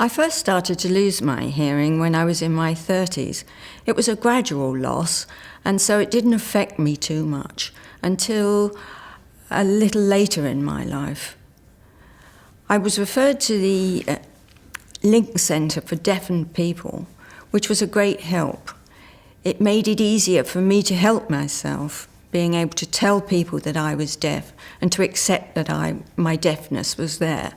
I first started to lose my hearing when I was in my 30s. It was a gradual loss, and so it didn't affect me too much until a little later in my life. I was referred to the Link Centre for Deafened People, which was a great help. It made it easier for me to help myself, being able to tell people that I was deaf and to accept that my deafness was there.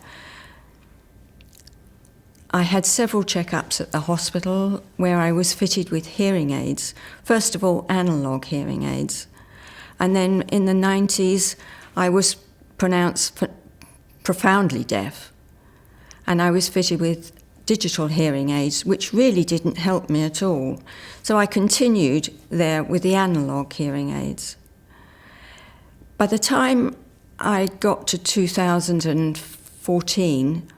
I had several checkups at the hospital where I was fitted with hearing aids, first of all analogue hearing aids. And then in the 90s, I was pronounced profoundly deaf, and I was fitted with digital hearing aids, which really didn't help me at all. So I continued there with the analogue hearing aids. By the time I got to 2014,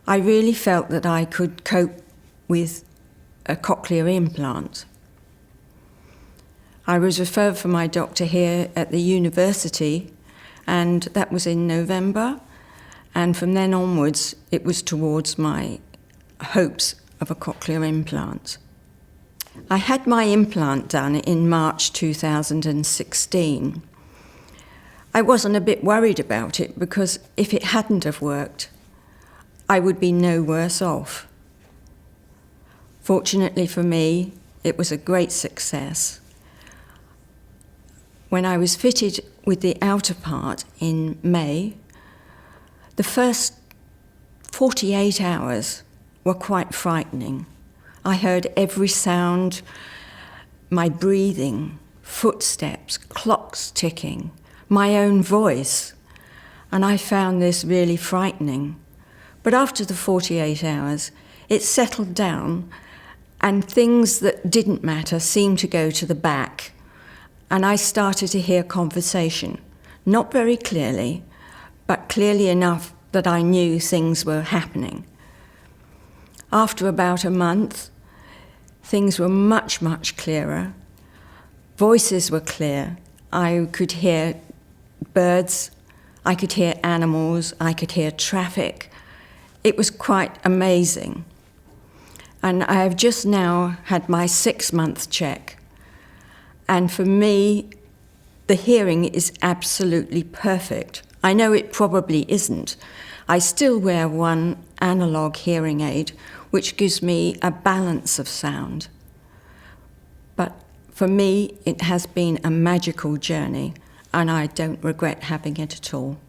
I really felt that I could cope with a cochlear implant. I was referred for my doctor here at the university, and that was in November. And from then onwards, it was towards my hopes of a cochlear implant. I had my implant done in March 2016. I wasn't a bit worried about it because if it hadn't have worked, I would be no worse off. Fortunately for me, it was a great success. When I was fitted with the outer part in May, the first 48 hours were quite frightening. I heard every sound, my breathing, footsteps, clocks ticking, my own voice, and I found this really frightening. But after the 48 hours, it settled down, and things that didn't matter seemed to go to the back, and I started to hear conversation, not very clearly, but clearly enough that I knew things were happening. After about a month, things were much, much clearer. Voices were clear. I could hear birds, I could hear animals, I could hear traffic. It was quite amazing. And I have just now had my 6-month check. And for me, the hearing is absolutely perfect. I know it probably isn't. I still wear one analogue hearing aid, which gives me a balance of sound. But for me, it has been a magical journey, and I don't regret having it at all.